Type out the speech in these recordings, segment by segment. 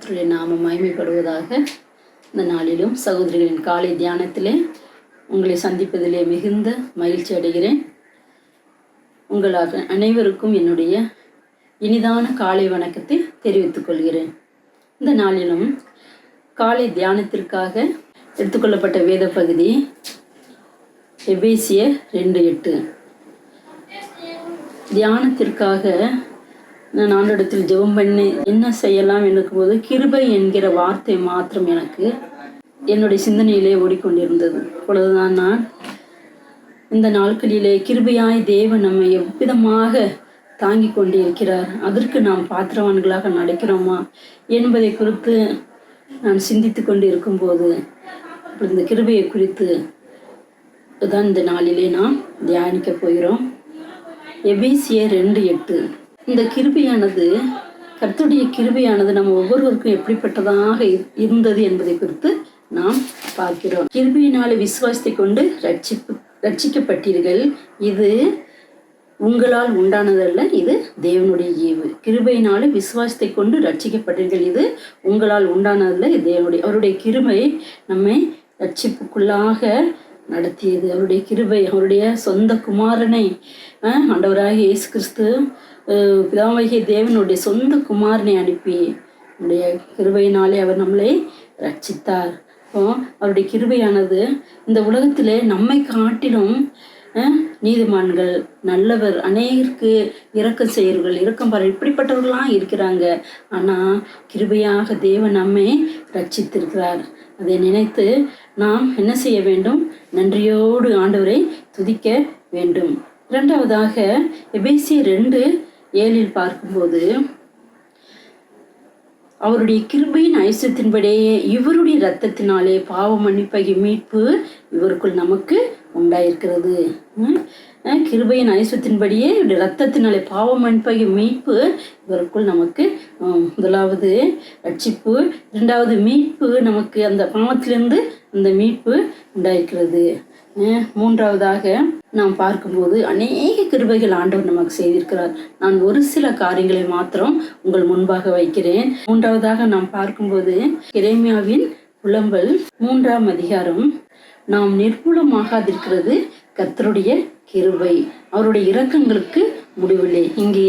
கர்த்தருடைய நாமம் மகிமைப்படுவதாக. இந்த நாளிலும் சகோதரிகளின் காலை தியானத்திலே உங்களை சந்திப்பதிலே மிகுந்த மகிழ்ச்சி அடைகிறேன். உங்களாக அனைவருக்கும் என்னுடைய இனிதான காலை வணக்கத்தை தெரிவித்துக் கொள்கிறேன். இந்த நாளிலும் காலை தியானத்திற்காக எடுத்துக்கொள்ளப்பட்ட வேத பகுதி எபேசியர் 2:8. தியானத்திற்காக நான் ஆண்டவரிடத்தில் ஜெபம் பண்ணி என்ன செய்யலாம் என்னும் போது கிருபை என்கிற வார்த்தை மாத்திரம் எனக்கு என்னுடைய சிந்தனையிலே ஓடிக்கொண்டிருந்தது. அப்பொழுதுதான் நான் இந்த நாட்களிலே கிருபையாய் தேவன் நம்மை எவ்விதமாக தாங்கி கொண்டிருக்கிறார், அதற்கு நாம் பாத்திரவான்களாக நடக்கிறோமா என்பதை குறித்து நான் சிந்தித்து கொண்டு இருக்கும்போது இந்த கிருபையை குறித்து தான் இந்த நாளிலே நாம் தியானிக்க போகிறோம். எபேசியர் 2:8. இந்த கிருபையானது, கர்த்தருடைய கிருபையானது நம்ம ஒவ்வொருவருக்கும் எப்படிப்பட்டதாக இருந்தது என்பதை குறித்து நாம் பார்க்கிறோம். கிருபையினாலே விசுவாசத்தை கொண்டு ரட்சிக்கப்பட்டீர்கள், இது உங்களால் உண்டானதல்ல, இது தேவனுடைய ஈவு. கிருபையினாலே விசுவாசத்தை கொண்டு ரட்சிக்கப்பட்டீர்கள், இது உங்களால் உண்டானதல்ல, இது தேவனுடைய. அவருடைய கிருபை நம்மை ரட்சிப்புக்குள்ளாக நடத்தியது. அவருடைய கிருபை அவருடைய சொந்த குமாரனை, ஆண்டவராகிய இயேசு கிறிஸ்து பிதாவாகிய தேவனுடைய சொந்த குமாரனை அனுப்பி அவருடைய கிருபையினாலே அவர் நம்மளை ரட்சித்தார். அவருடைய கிருபையானது இந்த உலகத்திலே நம்மை காட்டிலும் நீதிமான்கள், நல்லவர், அநேகருக்கு இரக்கம் செய்யவர்கள், இரக்கம் பாரு, இப்படிப்பட்டவர்களாம் இருக்கிறாங்க. ஆனால் கிருபையாக தேவன் நம்மை ரட்சித்திருக்கிறார். அதை நினைத்து நாம் என்ன செய்ய வேண்டும்? நன்றியோடு ஆண்டவரை துதிக்க வேண்டும். இரண்டாவதாக எபேசியர் 2:7 பார்க்கும்போது, அவருடைய கிருபையின் ஐஸ்வரியத்தின்படியே இவருடைய இரத்தத்தினாலே பாவ மன்னிப்பாகிய மீட்பு இவருக்குள் நமக்கு உண்டாயிருக்கிறது. கிருபையின் ஐஸ்வரியத்தின்படியே இரத்தத்தினாலே பாவ மன்னிப்பாகிய மீட்பு இவருக்குள் நமக்கு, முதலாவது ரட்சிப்பு, இரண்டாவது மீட்பு, நமக்கு அந்த பாவத்திலிருந்து அந்த மீட்பு உண்டாயிருக்கிறது. மூன்றாவதாக நாம் பார்க்கும்போது அநேக கிருபைகள் ஆண்டவர் நமக்கு செய்திருக்கிறார். நான் ஒரு சில காரியங்களை மாத்திரம் உங்கள் முன்பாக வைக்கிறேன். மூன்றாவதாக நாம் பார்க்கும்போது எரேமியாவின் புலம்பல் 3ஆம் அதிகாரம். நாம் நிர்மூலமாகாதிருக்கிறது கர்த்தருடைய கிருபை, அவருடைய இரக்கங்களுக்கு முடிவில்லை. இங்கே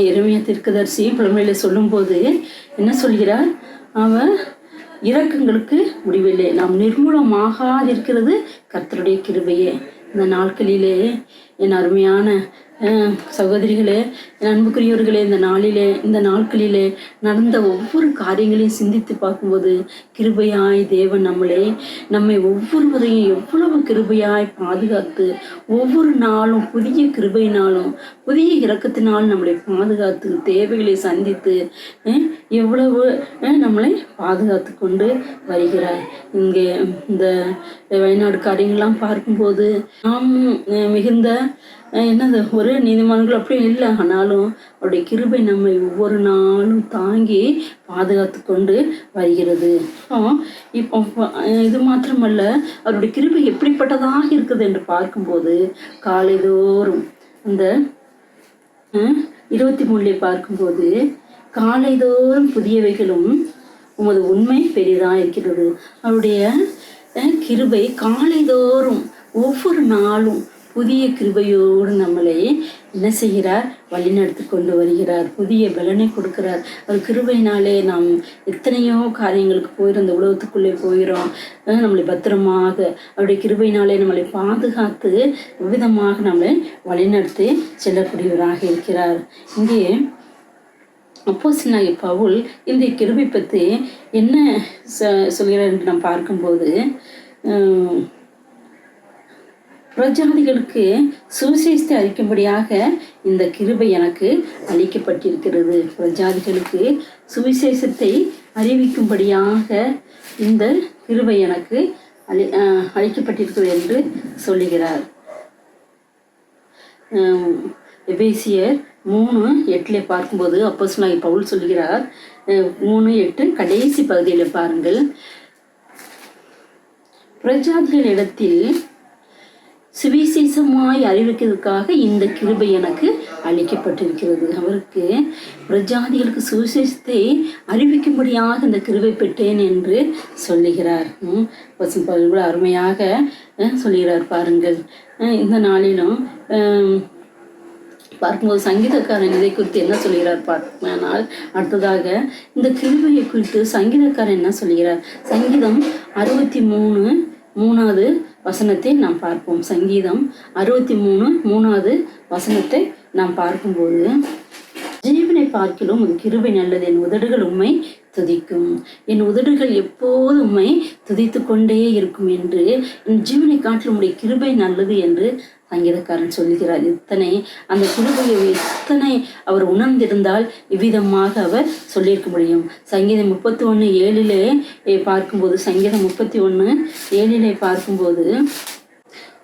எரேமியா தீர்க்கதரிசி புலம்பலில் சொல்லும்போது என்ன சொல்கிறார்? அவர் இரக்கங்களுக்கு முடிவில்லை, நாம் நிர்மூலமாகாதிருக்கிறது கர்த்தருடைய கிருபையே. இந்த நாட்களிலே என் அருமையான சகோதரிகளே, என் அன்புக்குரியவர்களே, இந்த நாட்களிலே நடந்த ஒவ்வொரு காரியங்களையும் சிந்தித்து பார்க்கும்போது கிருபையாய் தேவன் நம்மை ஒவ்வொருவரையும் எவ்வளவு கிருபையாய் பாதுகாத்து, ஒவ்வொரு நாளும் புதிய கிருபையினாலும் புதிய இரக்கத்தினாலும் நம்மளை பாதுகாத்து, தேவைகளை சந்தித்து எவ்வளவு நம்மளை பாதுகாத்து கொண்டு வருகிறார். இங்கே இந்த வயநாடு காரியங்கள்லாம் பார்க்கும்போது நாம் மிகுந்த என்னது ஒரு நீதிமான்கள் அப்படியே இல்லை, ஆனாலும் அவருடைய கிருபை நம்மை ஒவ்வொரு நாளும் தாங்கி பாதுகாத்து கொண்டு வருகிறது. இப்போ இது மாத்திரமல்ல, அவருடைய கிருபை எப்படிப்பட்டதாக இருக்குது என்று பார்க்கும்போது காலைதோறும் இந்த 23 பார்க்கும்போது, காலைதோறும் புதியவைகளும் உமது உண்மை பெரிதாக இருக்கிறது. அவருடைய கிருபை காலைதோறும் ஒவ்வொரு நாளும் புதிய கிருபையோடு நம்மளை என்ன செய்கிறார்? வழிநடத்தி கொண்டு வருகிறார், புதிய பலனை கொடுக்கிறார். அவர் கிருபையினாலே நாம் எத்தனையோ காரியங்களுக்கு போயிடும், அந்த உலகத்துக்குள்ளே போயிடும். நம்மளை பத்திரமாக அவருடைய கிருபையினாலே நம்மளை பாதுகாத்து விதமாக நம்மளை வழிநடத்தி செல்லக்கூடியவராக இருக்கிறார். இங்கே அப்போஸ்தலனாகிய பவுல் இந்த கிருபை பற்றி என்ன சொல்கிறார் என்று நாம் பார்க்கும்போது, பிரஜாதிகளுக்கு சுவிசேஷத்தை அளிக்கும்படியாக இந்த கிருபை எனக்கு அளிக்கப்பட்டிருக்கிறது. பிரஜாதிகளுக்கு சுவிசேஷத்தை அறிவிக்கும்படியாக இந்த கிருபை எனக்கு அளிக்கப்பட்டிருக்கிறது என்று சொல்லுகிறார். எபேசியர் 3:8 பார்க்கும்போது அப்போஸ்தலனாகிய பவுல் சொல்கிறார். 3:8 கடைசி பகுதியில் பாருங்கள். பிரஜாதிகளிடத்தில் சுவிசேஷமாய் அறிவிக்கிறதுக்காக இந்த கிருபை எனக்கு அளிக்கப்பட்டிருக்கிறது. அவருக்கு பிரஜாதிகளுக்கு சுவிசேஷத்தை அறிவிக்கும்படியாக இந்த கிருபை பெற்றேன் என்று சொல்லுகிறார். கூட அருமையாக சொல்லுகிறார் பாருங்கள். இந்த நாளிலும் பார்க்கும்போது சங்கீதக்காரன் இதை குறித்து என்ன சொல்கிறார் பார்ப்பனால், அடுத்ததாக இந்த கிருபையை குறித்து சங்கீதக்காரன் என்ன சொல்கிறார்? சங்கீதம் 63:3 வசனத்தை நாம் பார்ப்போம். சங்கீதம் 63:3 வசனத்தை நாம் பார்க்கும்போது, ஜீவனை பார்க்கிலும் உன் கிருபை நல்லது, என் உதடுகள் உம்மை துதிக்கும், என் உதடுகள் எப்போது உம்மை துதித்து கொண்டே இருக்கும் என்று, என் ஜீவனை காட்டிலும் உடைய கிருபை நல்லது என்று சங்கீதக்காரன் சொல்லுகிறார். இத்தனை அந்த கிருபையை எத்தனை அவர் உணர்ந்திருந்தால் இவ்விதமாக அவர் சொல்லியிருக்க முடியும். சங்கீதம் 31:7 பார்க்கும்போது, சங்கீதம் 31:7 பார்க்கும்போது,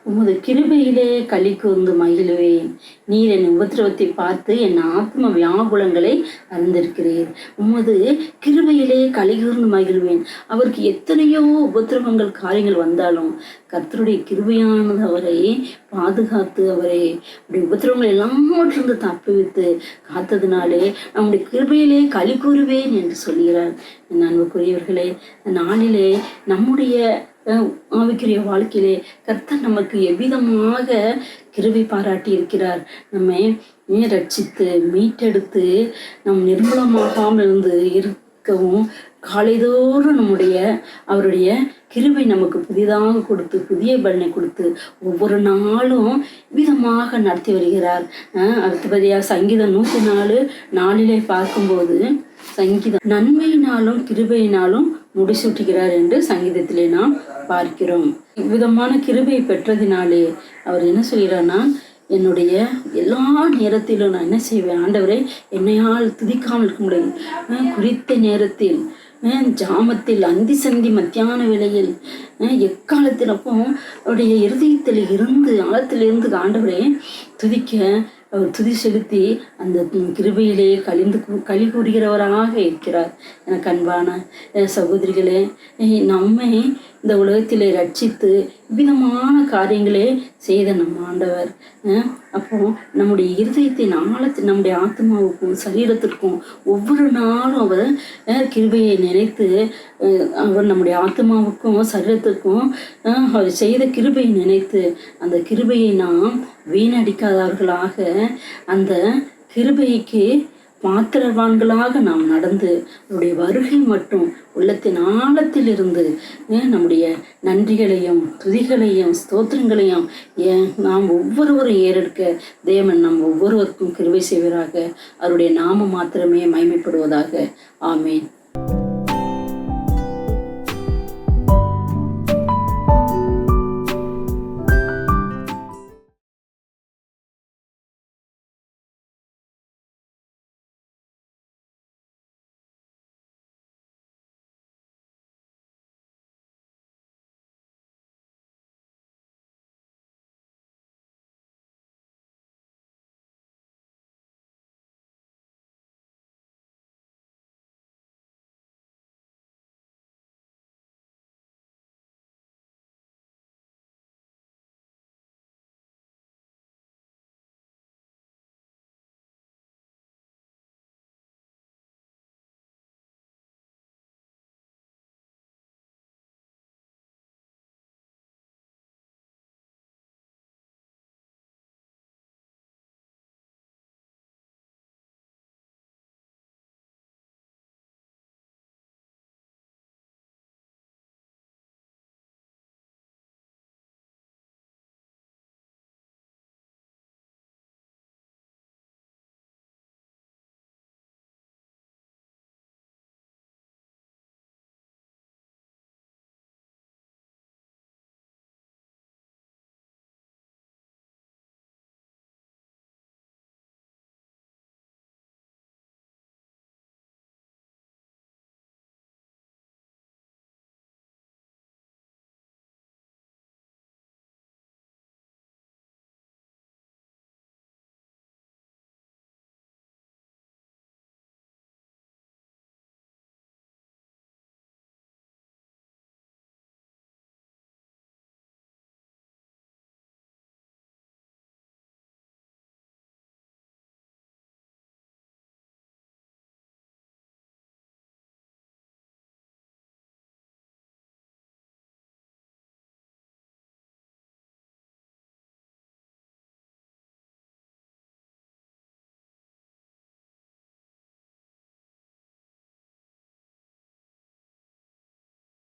உமது கிருபையிலே களி கூர்ந்து மகிழ்வேன், நீர் என் உபத்திரவத்தை பார்த்து என் ஆத்ம வியாகுலங்களை அறிந்திருக்கிறீர். உமது கிருபையிலே களி கூர்ந்து மகிழ்வேன். அவருக்கு எத்தனையோ உபத்திரவங்கள் காரியங்கள் வந்தாலும் கர்த்தருடைய கிருபையானது அவரை பாதுகாத்து, அவரை அப்படி உபத்திரவங்கள் எல்லாவற்றிலிருந்து தப்புவித்து காத்ததுனாலே நம்முடைய கிருபையிலே களி கூறுவேன் என்று சொல்கிறார். அன்புக்குரியவர்களே, நாளிலே நம்முடைய ஆவிக்குரிய வாழ்க்கையிலே கர்த்தர் நமக்கு எவ்விதமாக கிருபை பாராட்டி இருக்கிறார். நம்மை ரட்சித்து மீட்டெடுத்து நம் நிர்மூலமாகாமல் இருந்து இருக்கவும் காலைதோறும் அவருடைய கிருபை நமக்கு புதிதாக கொடுத்து, புதிய பலனை கொடுத்து ஒவ்வொரு நாளும் விதமாக நடத்தி வருகிறார். அடுத்தபடியாக சங்கீதம் 104:4 பார்க்கும்போது, சங்கீதம் நன்மையினாலும் கிருபையினாலும் முடிசூட்டுகிறார் என்று சங்கீதத்திலே நாம் பார்க்கிறோம். இவ்விதமான கிருபையை பெற்றதினாலே அவர் என்ன சொல்கிறார்னா, என்னுடைய எல்லா நேரத்திலும் நான் என்ன செய்வேன், ஆண்டவரை என்னையால் துதிக்காமல் இருக்க முடியும். குறித்த நேரத்தில், ஜாமத்தில், அந்தி சந்தி மத்தியான வேளையில், எக்காலத்தினப்பும் அவருடைய இருதயத்தில் இருந்து ஆழத்திலிருந்து ஆண்டவரை துதிக்க அவர் துதி செலுத்தி அந்த கிருபையிலே களி கூறுகிறவராக இருக்கிறார். எனக்கு அன்பான சகோதரிகளே, நம்மை இந்த உலகத்திலே ரட்சித்து விதமான காரியங்களே செய்த நம் ஆண்டவர் அப்போ நம்முடைய இருதயத்தின் ஆழத்தில், நம்முடைய ஆத்மாவுக்கும் சரீரத்திற்கும் ஒவ்வொரு நாளும் அவர் கிருபையை நினைத்து, அவர் நம்முடைய ஆத்மாவுக்கும் சரீரத்திற்கும் அவர் செய்த கிருபையை நினைத்து அந்த கிருபையை நாம் வீணடிக்காதவர்களாக, அந்த கிருபைக்கு பாத்திரவான்களாக நாம் நடந்து அவருடைய வருகை மட்டும் உள்ளத்தின் ஆழத்தில் இருந்து நம்முடைய நன்றிகளையும் துதிகளையும் ஸ்தோத்திரங்களையும் நாம் ஒவ்வொருவரும் ஏறெடுக்க தேவன் நம் ஒவ்வொருவருக்கும் கிருபை செய்வராக. அவருடைய நாமம் மாத்திரமே மகிமைப்படுவதாக. ஆமேன்.